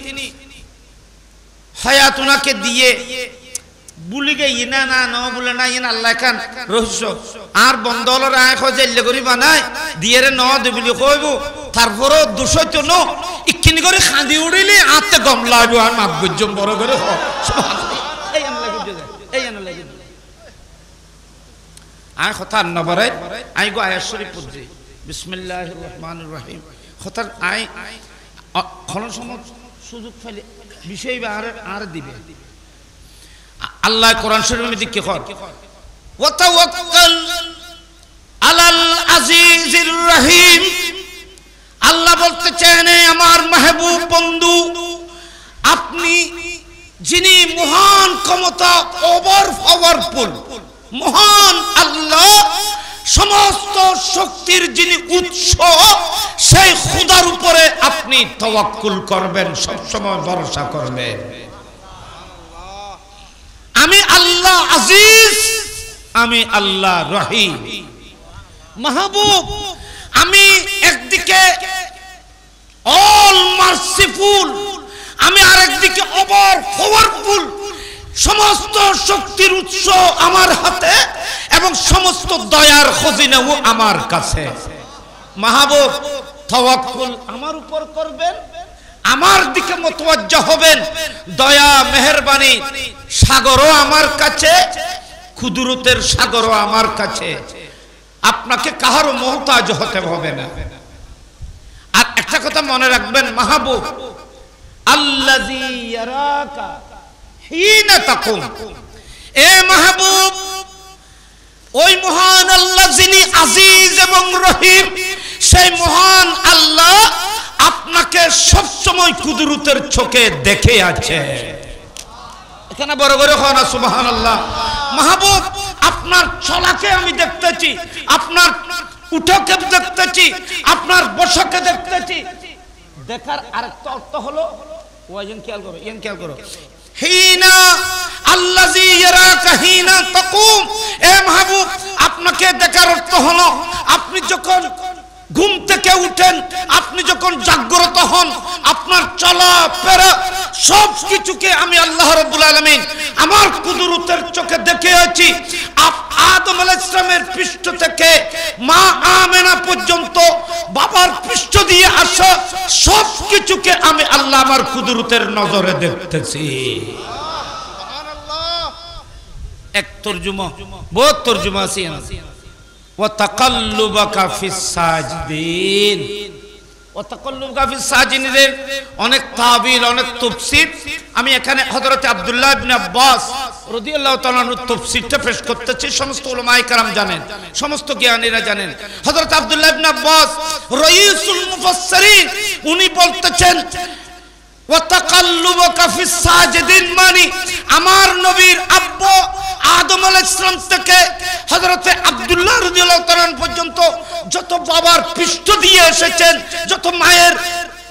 হায়াত উনাকে দিয়ে বুলি গে ইনা না ন বলে না ইন আল্লাহ খান রহস্য আর বন্দলর আয় খজেল্লে করি বানায় দিয়েরে ন দে বলি কইব। তারপরও দুশত ন ইকিনি করে খাঁদি উড়িলে আতে গম লাগবে আর মাপ গজ্জম বড় করে এই আন লাগি দে এই আন লাগি আয় কথা নবরে আই গো আয়াত শরীফ পড়ছি বিসমিল্লাহির রহমানির রহিম। কথার আই কোন সময় সুযোগ ফেলে বিষয় আর দিবে আল্লাহ কোরআন শরীফের মধ্যে কি কর, ওয়া তাওয়াক্কাল আলাল আজিজির রহিম। আল্লাহ বলতেছেন আমার মাহবুব বন্ধু, আপনি যিনি মহান ক্ষমতা পাওয়ারফুল, মহান আল্লাহ, সমস্ত শক্তির যিনি উৎস, সেই খোদার উপরে আপনি তাওয়াক্কুল করবেন, সবসময় ভরসা করবেন। আমি আল্লাহ আজিজ, আমি আল্লাহ রহিম। মাহবুব, আমি একদিকে অল মার্সিফুল, আমি আরেকদিকে ওভার পাওয়ারফুল। সমস্ত শক্তির উৎস আমার হাতে এবং সমস্ত দয়ার খজিনাও আমার কাছে। মাহবুব, তাওয়াক্কুল আমার উপর করবেন, আমার দিকে মুতাওয়াজ্জহ হবেন। দয়া মেহেরবানি সাগরও আমার কাছে, কুদরতের সাগরও আমার কাছে। আপনাকে কাহারও মুহতাজ হতে হবে না। আর একটা কথা মনে রাখবেন মাহবুব, আল্লাযী ইয়ারাকা হিনা তাকুম। এ মাহবুব, ওই মহান আল্লাহ যিনি আজিজ এবং রহিম, সেই মহান আল্লাহ আপনাকে সবসময় কুদরতের চোখে দেখে আছে। এখানে বড় করে হয় না সুবহানাল্লাহ। মাহবুব, আপনার চলাকে আমি দেখতেছি, আপনার উঠাকে দেখতেছি, আপনার বসাকে দেখতেছি। দেখার আরেকটা অর্থ হলো ওয়াইন খেয়াল করো, ইয়েন খেয়াল করো, হিনা আল্লাযী ইয়ারাকা হিনা তাকুম। এ মাহবুব, আপনাকে দেখার অর্থ হলো আপনি যখন ঘুম থেকে উঠেন, আপনি যখন জাগ্রত হন, আপনার চলাফেরা সব কিছুকে আমি আল্লাহ রাব্বুল আলামিন আমার কুদরতের চোখে দেখে আছি। আদম আলাইহিস সালামের পৃষ্ঠ থেকে মা আমেনা পর্যন্ত বাবার পৃষ্ঠ দিয়ে আসা সব কিছুকে আমি আল্লাহ আমার কুদরতের নজরে দেখতেছি। সুবহানাল্লাহ। এক তরজমা, বহুত তরজমা আছে। ওয়া তাকাল্লুবাকা ফিস সাজিদিন, ওয়া তাকাল্লুবাকা ফিস সাজিদিনের অনেক তাবিল, অনেক তাফসীর। আমি এখানে হযরত আব্দুল্লাহ ইবনে আব্বাস রাদিয়াল্লাহু তাআলা আনহু তাফসীরটা পেশ করতেছি। সমস্ত উলামায়ে কেরাম জানেন, সমস্ত জ্ঞানীরা জানেন। হযরত আব্দুল্লাহ ইবনে আব্বাস রাইসুল মুফাসসিরিন, উনি বলতেছেন ওয়া তাকাল্লুবাকা ফিস সাজিদিন মানে আমার নবীর আব্বা আদম আলাইহিস সালাম থেকে হযরতে আব্দুল্লাহ রাদিয়াল্লাহু তাআলা পর্যন্ত যত বাবার পৃষ্ঠ দিয়ে এসেছেন, যত মায়ের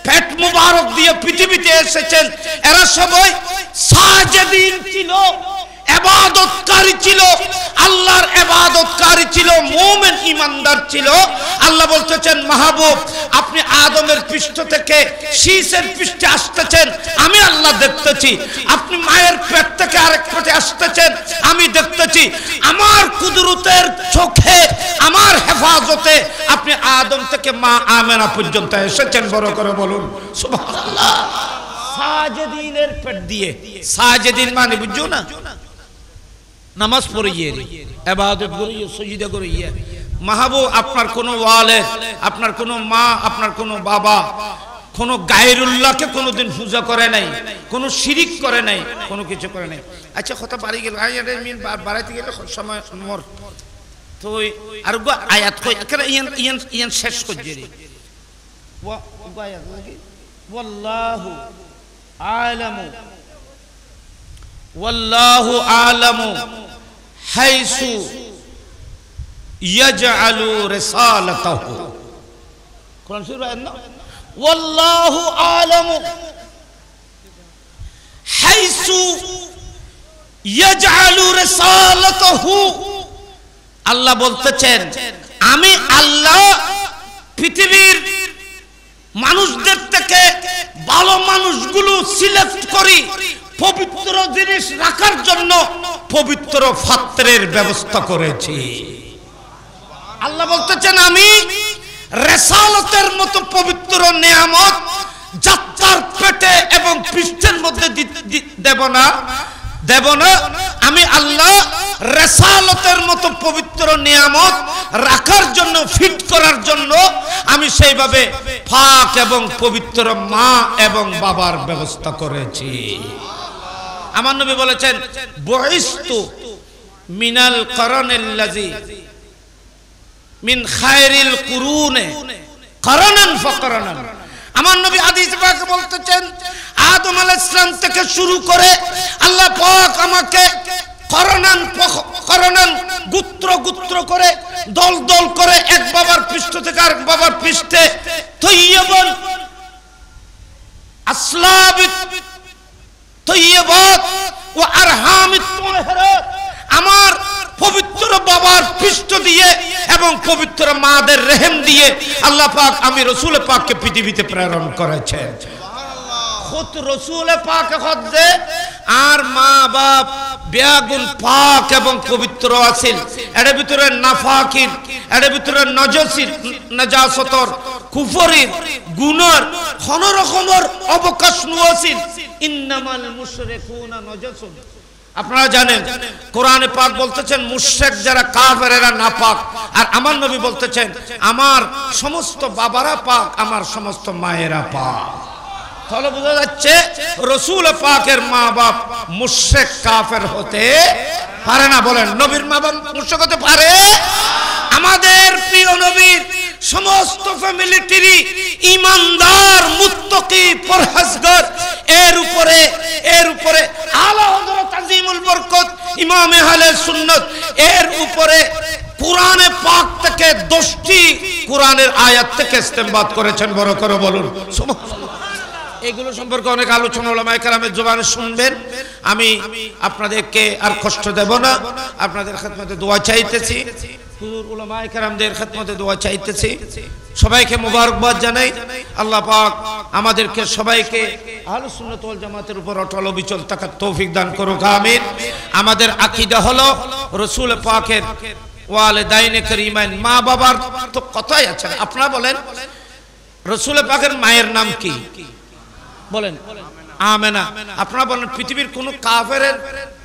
পেট মুবারক দিয়ে পৃথিবীতে এসেছেন, এরা সবাই সাজিদিন ছিল, ইবাদতকারী ছিল, আল্লাহর ইবাদতকারী ছিল, মুমিন ঈমানদার ছিল। আল্লাহ বলতেছেন মাহবুব, আপনি আদমের পৃষ্ঠ থেকে শীষের পৃষ্ঠে আসতেছেন, আমি আল্লাহ দেখতেছি। আপনি মায়ের পেট থেকে আরেক পেটে আসতেছেন, আমি দেখতেছি। আমার কুদরতের চোখে, আমার হেফাজতে আপনি আদম থেকে মা আমেনা পর্যন্ত এসেছেন। বড় করে বলুন সুবহানাল্লাহ। সাজেদিনের পেট দিয়ে, সাজেদিন মানে বুঝছো না, নামাজ পড়িয়ে, ইবাদত করিয়ে, সিজদা করিয়ে। মাহবুব আপনার কোনো ওয়ালেদ, আপনার কোনো মা, আপনার কোনো বাবা কোনো গায়রুল্লাহকে কোনোদিন পূজা করে নাই, কোনো শিরিক করে নাই, কোনো কিছু করে নাই। আচ্ছা কথা বাড়ি গেল, বাড়াইতে গেলে সময় মর তো আর আয়াত কই এখানে ইয়ান শেষ করছে রে। ওয়াল্লাহু আলামু, ওয়াল্লাহু আলামু হাইসু ইয়াজআলু রিসালাতাহু। কোরআন শরীফ আয়াত না, ওয়াল্লাহু আলামু হাইসু ইয়াজআলু রিসালাতাহু। আল্লাহ বলতেছেন আমি আল্লাহ পৃথিবীর মানুষদের থেকে ভালো মানুষগুলো সিলেক্ট করি পবিত্র জিনিস রাখার জন্য, পবিত্র পাত্রের ব্যবস্থা করেছি। আল্লাহ বলতেছেন আমি রিসালাতের মতো পবিত্র নিয়ামত যাত্রার পেটে এবং পৃষ্ঠের মধ্যে দেব না। আমি আল্লাহ রিসালাতের মতো পবিত্র নিয়ামত রাখার জন্য, ফিট করার জন্য আমি সেইভাবে পাক এবং পবিত্র মা এবং বাবার ব্যবস্থা করেছি। আমার নবী বলেছেন বুইস্তু মিনাল করনিল্লাযী মিন খায়রিল কুরুনে করনান ফাকরানান। আমার নবী হাদিসে পাকে বলতেছেন আদম আলাইহিস সালাম থেকে শুরু করে আল্লাহ পাক আমাকে করনান গোত্র গোত্র করে, দল দল করে, এক বাবার পৃষ্ঠ থেকে আরেক বাবার পৃষ্ঠে তৈয়বান আসলাবিত তৈয়বাত ও আরহামিত তাহিরাত, আমার পবিত্র বাবার পৃষ্ঠ দিয়ে এবং পবিত্র মাদের রেহেম দিয়ে আল্লাহ পাক আমি রাসূল পাককে পৃথিবীতে প্রেরণ করেছেন। খুদ রাসূল পাক হচ্ছে আর মা বাপ বেয়াগুন পাক এবং পবিত্র আছেন। এর ভিতরে নাফাকির, এর ভিতরে নজসির, নাজাসতর, কুফরির, গুনার কোন রকমের অবকাশ নওয়াসিন। ইন্নামাল মুশরিকুনা নজসুন। আপনারা জানেন কোরআনে পাক বলতেছেন মুশরিক যারা কাফের এরা নাপাক, আর আমার নবী বলতেছেন আমার সমস্ত বাবারা পাক, আমার সমস্ত মায়েরা পাক। তাহলে বোঝা যাচ্ছে রাসূল পাকের মা বাপ মুশরিক কাফের হতে পারে না। বলেন নবীর মা বাপ মুশরিক হতে পারে? আমাদের প্রিয় নবীর সমস্ত ফ্যামিলি ট্রি ঈমানদার, মুত্তাকি, পরহেজগার। এর উপরে আলা হযরত আজিমুল বরকত ইমামে আহলে সুন্নাত, এর উপরে কোরআনে পাক থেকে 10টি কোরআনের আয়াত থেকে ইস্তেমবাদ করেছেন। বড় করে বলুন সুবহানাল্লাহ। এগুলো সম্পর্কে অনেক আলোচনা উলামায়ে কেরামের জবানে শুনবেন। আমি আপনাদেরকে আর কষ্ট দেব না, আপনাদের খেদমতে দোয়া চাইতেছি, হুজুর উলামায়ে কেরামদের খেদমতে দোয়া চাইতেছি। সবাইকে মোবারকবাদ জানাই। আল্লাহ পাক আমাদেরকে সবাইকে আহলুস সুন্নাত ওয়াল জামাতের উপর অটল অবিচল থাকার তৌফিক দান করুক, আমিন। আমাদের আকীদা হলো রাসূল পাকের ওয়ালিদাইনে কারীমাইন, মা বাবার তো কথাই আছে। আপনারা বলেন রাসূল পাকের মায়ের নাম কি? বলেন আমেনা। আপনারা বলেন পৃথিবীর কোন কাফেরের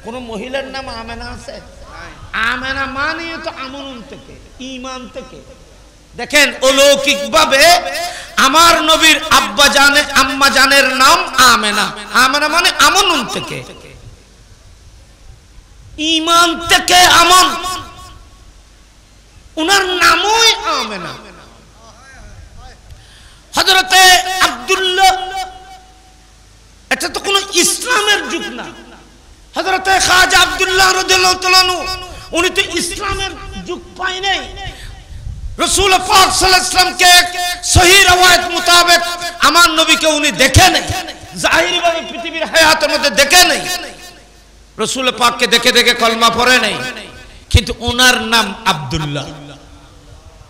কোন মহিলার নাম আমেনা আছে? আমেনা মানে তো আমনুন থেকে, ঈমান থেকে। দেখেন অলৌকিক ভাবে আমার নবীর আব্বা জানে আম্মা জানের নাম আমেনা। আমেনা মানে আমনুন থেকে, ঈমান থেকে আমন, উনার নামই আমেনা। হযরতে আব্দুল্লাহ, এটা তো কোন ইসলামের যুগ না। হযরতে খাজা আব্দুল্লাহ রাদিয়াল্লাহু তাআলা আনহু উনি তো ইসলামের যুগ পায় নাই। রাসূল পাক সাল্লাল্লাহু আলাইহি ওয়াসাল্লামকে সহিহ রওয়ায়াত মোতাবেক আমার নবীকে উনি দেখে নাই, জাহিরি ভাবে পৃথিবীর হায়াতের মধ্যে দেখে নাই। রাসূল পাককে দেখে দেখে কলমা পড়ে নাই, কিন্তু ওনার নাম আব্দুল্লাহ।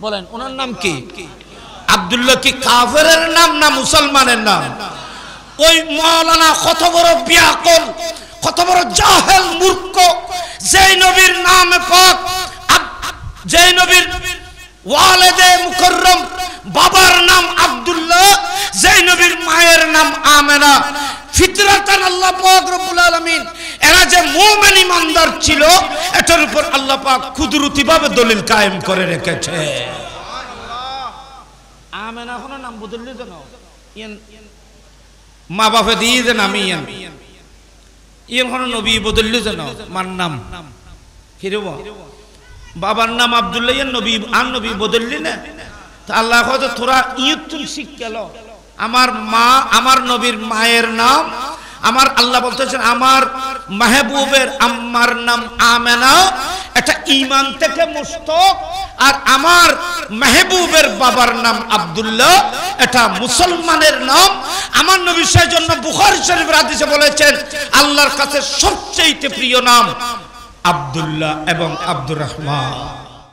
বলেন ওনার নাম কি? আব্দুল্লাহ কি কাফেরের নাম না মুসলমানের নাম? ওই মাওলানা কত বড় বিয়াকল, কত বড় জাহেল মূর্খ, যেই নবীর নাম পাক, যেই নবীর ওয়ালিদে মুকররম বাবার নাম আব্দুল্লাহ, যেই নবীর মায়ের নাম আমেনা, ফিতরাতান আল্লাহ পাক রব্বুল আলামিন এরা যে মুমিন ইমানদার ছিল এটার উপর আল্লাহ পাক কুদরতি ভাবে দলিল কায়েম করে রেখেছে। আমেনা কোন নাম বদললে জানো? মা বাপে দিয়ে দেন আমি ইয়েন কোন নবী বদললে জানো? মার নাম কিরব বাবার নাম আব্দুল্লাহ, ইয়েন নবী আর নবী বদললি না? তা আল্লাহ কত তোরা ইয়তুন শিখ গেল আমার মা, আমার নবীর মায়ের নাম, আমার আল্লাহ বলতেছেন আমার মাহবুবের আম্মার নাম আমেনা, এটা ঈমান থেকে মুস্তক, আর আমার মাহবুবের বাবার নাম আব্দুল্লাহ, এটা মুসলমানের নাম। আমার নবী সেজন্য বুখারী শরীফের হাদিসে বলেছেন আল্লাহর কাছে সবচেয়ে প্রিয় নাম আব্দুল্লাহ এবং আব্দুর রহমান।